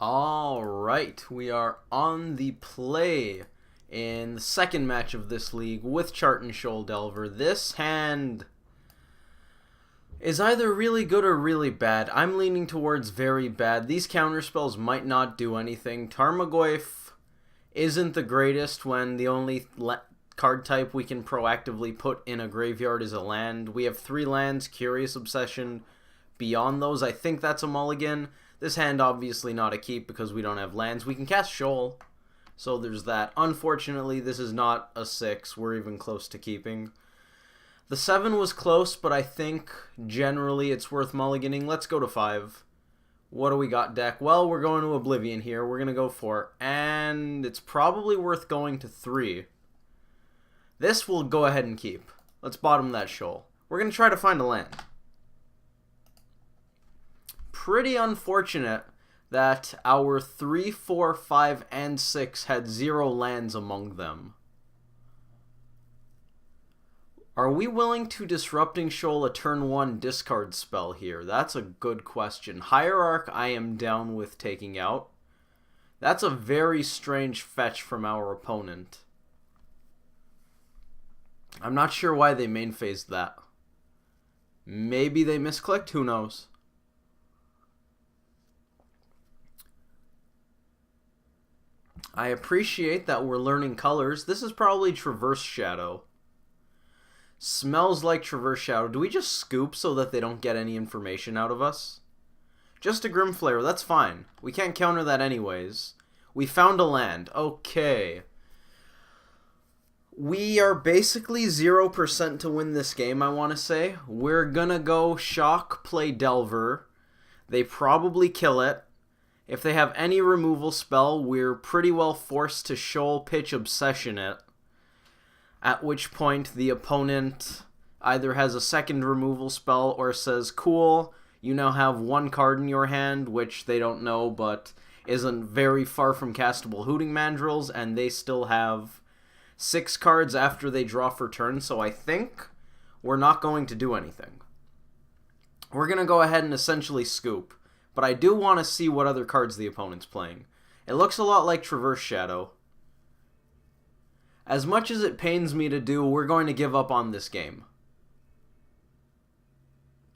Alright, we are on the play in the second match of this league with Chart and Shoal Delver. This hand is either really good or really bad. I'm leaning towards very bad. These counterspells might not do anything. Tarmogoyf isn't the greatest when the only card type we can proactively put in a graveyard is a land. We have 3 lands, Curious Obsession. Beyond those, I think that's a mulligan. This hand obviously not a keep because we don't have lands. We can cast Shoal, so there's that. Unfortunately, this is not a 6. We're even close to keeping. The 7 was close, but I think generally it's worth mulliganing. Let's go to 5. What do we got, deck? Well, we're going to Oblivion here. We're going to go 4, and it's probably worth going to 3. This we'll go ahead and keep. Let's bottom that Shoal. We're going to try to find a land. Pretty unfortunate that our 3, 4, 5, and 6 had 0 lands among them. Are we willing to Disrupting Shoal a turn 1 discard spell here? That's a good question. Hierarch I am down with taking out. That's a very strange fetch from our opponent. I'm not sure why they main phased that. Maybe they misclicked, who knows? I appreciate that we're learning colors. This is probably Traverse Shadow. Smells like Traverse Shadow. Do we just scoop so that they don't get any information out of us? Just a Grim Flare, that's fine. We can't counter that anyways. We found a land. Okay. We are basically 0% to win this game, I want to say. We're gonna go Shock, play Delver. They probably kill it. If they have any removal spell, we're pretty well forced to Shoal Pitch Obsession it. At which point the opponent either has a second removal spell or says, cool, you now have 1 card in your hand, which they don't know but isn't very far from castable Hooting Mandrills, and they still have 6 cards after they draw for turn, so I think we're not going to do anything. We're going to go ahead and essentially scoop. But I do want to see what other cards the opponent's playing. It looks a lot like Traverse Shadow. As much as it pains me to do, we're going to give up on this game.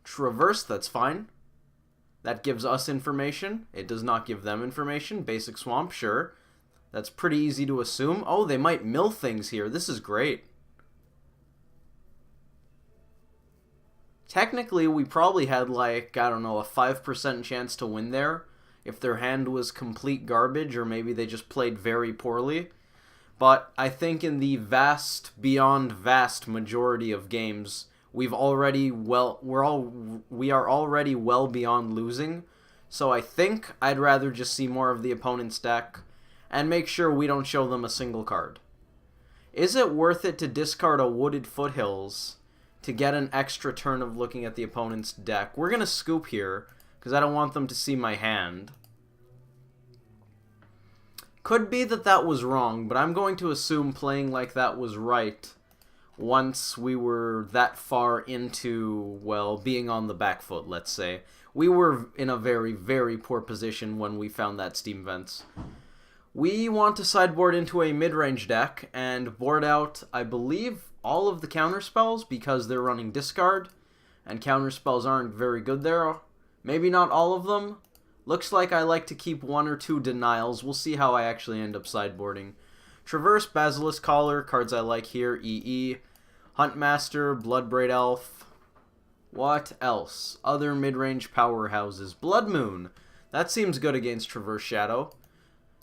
Traverse, that's fine. That gives us information. It does not give them information. Basic Swamp, sure. That's pretty easy to assume. Oh, they might mill things here. This is great. Technically, we probably had, like, I don't know, a 5% chance to win there if their hand was complete garbage, or maybe they just played very poorly. But I think in the vast, beyond vast majority of games, we are already well beyond losing. So I think I'd rather just see more of the opponent's deck and make sure we don't show them a single card. Is it worth it to discard a Wooded Foothills to get an extra turn of looking at the opponent's deck? We're going to scoop here, because I don't want them to see my hand. Could be that that was wrong, but I'm going to assume playing like that was right once we were that far into, well, being on the back foot, let's say. We were in a very, very poor position when we found that Steam Vents. We want to sideboard into a mid-range deck and board out, I believe, all of the counterspells because they're running discard, and counterspells aren't very good there. Maybe not all of them. Looks like I like to keep 1 or 2 denials. We'll see how I actually end up sideboarding. Traverse, Basilisk Collar, cards I like here, EE. Huntmaster, Bloodbraid Elf. What else? Other mid-range powerhouses. Blood Moon. That seems good against Traverse Shadow.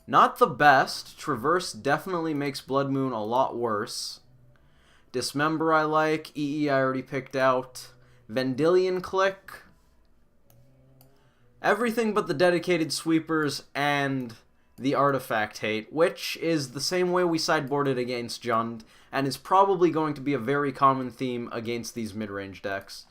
Not the best. Traverse definitely makes Blood Moon a lot worse. Dismember I like. EE I already picked out. Vendilion Click. Everything but the dedicated sweepers and the artifact hate, which is the same way we sideboarded against Jund, and is probably going to be a very common theme against these mid-range decks.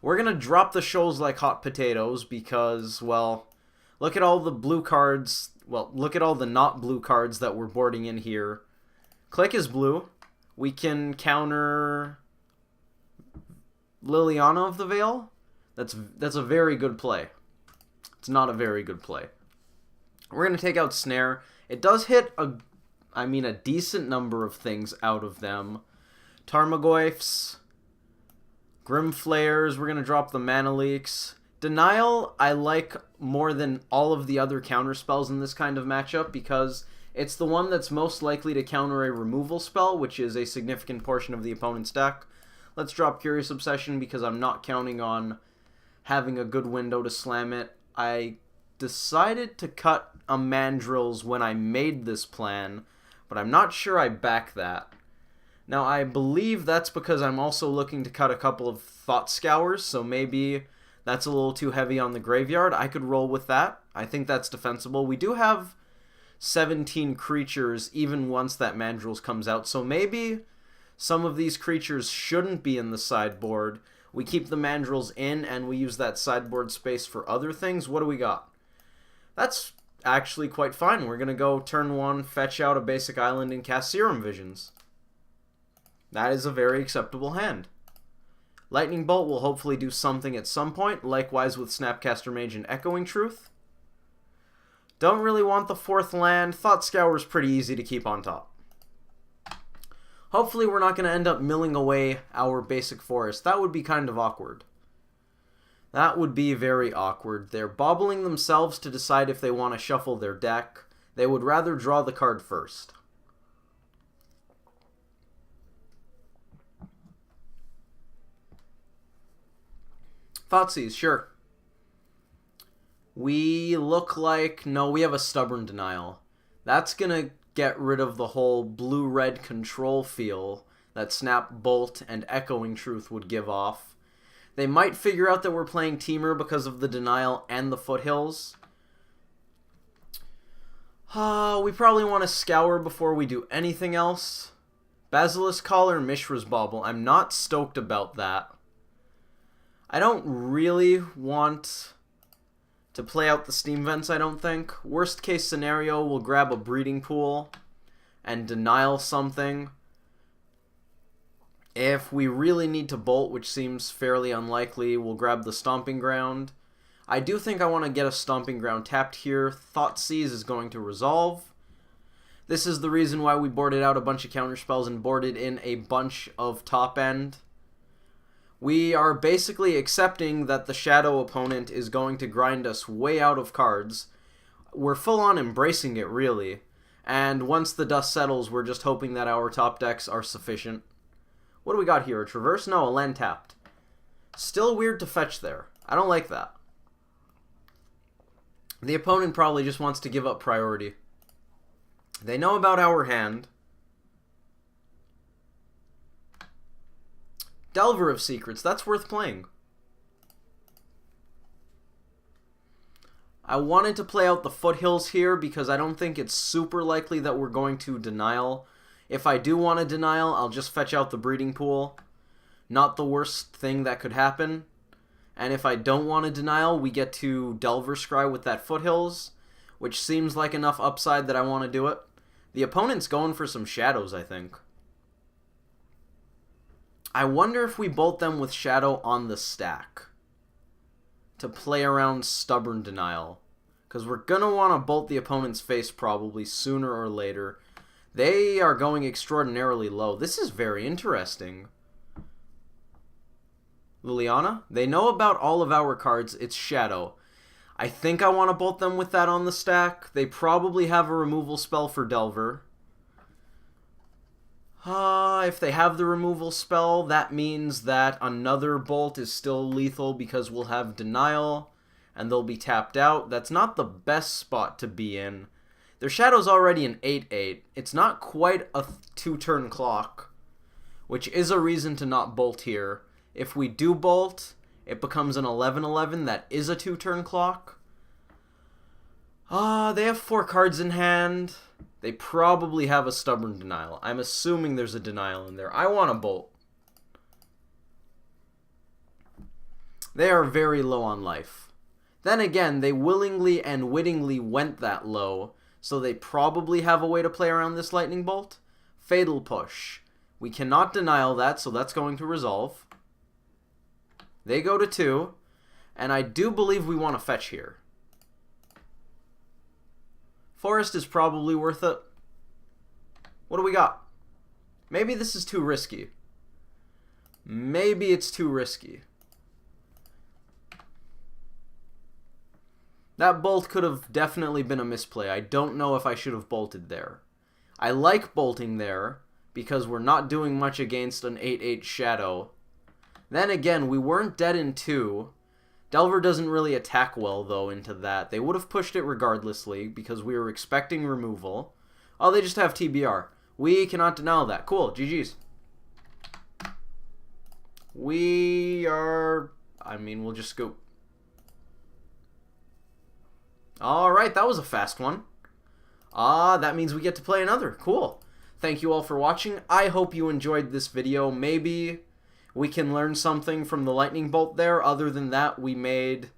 We're going to drop the shoals like hot potatoes because, well, look at all the blue cards. Well, look at all the not blue cards that we're boarding in here. Click is blue. We can counter Liliana of the Veil. That's a very good play. It's not a very good play. We're going to take out Snare. It does hit a decent number of things out of them. Tarmogoyfs, Grim Flayers, we're going to drop the Mana Leaks. Denial, I like more than all of the other counter spells in this kind of matchup because it's the one that's most likely to counter a removal spell, which is a significant portion of the opponent's deck. Let's drop Curious Obsession because I'm not counting on having a good window to slam it. I decided to cut a Mandrills when I made this plan, but I'm not sure I back that. Now, I believe that's because I'm also looking to cut a couple of Thought Scours, so maybe that's a little too heavy on the graveyard. I could roll with that. I think that's defensible. We do have 17 creatures even once that Mandrills comes out, so maybe some of these creatures shouldn't be in the sideboard. We keep the Mandrills in, and we use that sideboard space for other things. What do we got? That's actually quite fine. We're going to go turn 1, fetch out a basic island, and cast Serum Visions. That is a very acceptable hand. Lightning Bolt will hopefully do something at some point, likewise with Snapcaster Mage and Echoing Truth. Don't really want the 4th land. Thought Scour is pretty easy to keep on top. Hopefully we're not going to end up milling away our basic forest. That would be kind of awkward. That would be very awkward. They're bobbling themselves to decide if they want to shuffle their deck. They would rather draw the card first. Thoughtseize, sure. We look like... No, we have a Stubborn Denial. That's going to get rid of the whole blue-red control feel that Snap Bolt and Echoing Truth would give off. They might figure out that we're playing Temur because of the Denial and the Foothills. We probably want to Scour before we do anything else. Basilisk Collar, Mishra's Bauble. I'm not stoked about that. I don't really want to play out the Steam Vents, I don't think. Worst case scenario, we'll grab a Breeding Pool and Denial something. If we really need to bolt, which seems fairly unlikely, we'll grab the Stomping Ground. I do think I want to get a Stomping Ground tapped here. Thoughtseize is going to resolve. This is the reason why we boarded out a bunch of counterspells and boarded in a bunch of top end. We are basically accepting that the shadow opponent is going to grind us way out of cards. We're full on embracing it, really. And once the dust settles, we're just hoping that our top decks are sufficient. What do we got here? A Traverse? No, a land tapped. Still weird to fetch there. I don't like that. The opponent probably just wants to give up priority. They know about our hand. Delver of Secrets, that's worth playing. I wanted to play out the Foothills here because I don't think it's super likely that we're going to Denial. If I do want to Denial, I'll just fetch out the Breeding Pool. Not the worst thing that could happen. And if I don't want to Denial, we get to Delver Scry with that Foothills, which seems like enough upside that I want to do it. The opponent's going for some Shadows, I think. I wonder if we bolt them with Shadow on the stack to play around Stubborn Denial. Because we're going to want to bolt the opponent's face probably sooner or later. They are going extraordinarily low. This is very interesting. Liliana? They know about all of our cards. It's Shadow. I think I want to bolt them with that on the stack. They probably have a removal spell for Delver. If they have the removal spell, that means that another bolt is still lethal because we'll have Denial and they'll be tapped out. That's not the best spot to be in. Their Shadow's already an 8/8. It's not quite a 2-turn clock, which is a reason to not bolt here. If we do bolt, it becomes an 11/11. That is a 2-turn clock. They have 4 cards in hand. They probably have a Stubborn Denial. I'm assuming there's a Denial in there. I want to bolt. They are very low on life. Then again, they willingly and wittingly went that low, so they probably have a way to play around this Lightning Bolt. Fatal Push. We cannot Denial that, so that's going to resolve. They go to 2, and I do believe we want to fetch here. Forest is probably worth it. What do we got? Maybe this is too risky. Maybe it's too risky. That bolt could have definitely been a misplay. I don't know if I should have bolted there. I like bolting there because we're not doing much against an 8/8 shadow. Then again, we weren't dead in 2. Delver doesn't really attack well, though, into that. They would have pushed it regardlessly because we were expecting removal. Oh, they just have TBR. We cannot deny that. Cool, GG's. We are... I mean, we'll just scoop. Alright, that was a fast one. That means we get to play another. Cool. Thank you all for watching. I hope you enjoyed this video. Maybe we can learn something from the lightning bolt there. Other than that, we made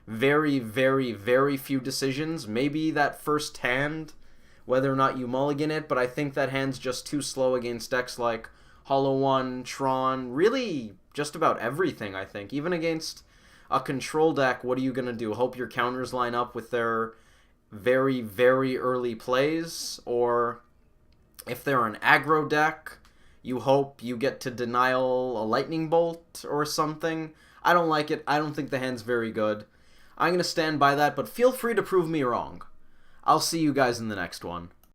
very, very, very few decisions. Maybe that first hand, whether or not you mulligan it, but I think that hand's just too slow against decks like Hollow One, Tron, really just about everything, I think. Even against a control deck, what are you going to do? Hope your counters line up with their very, very early plays? Or if they're an aggro deck, you hope you get to denial a lightning bolt or something? I don't like it. I don't think the hand's very good. I'm going to stand by that, but feel free to prove me wrong. I'll see you guys in the next one.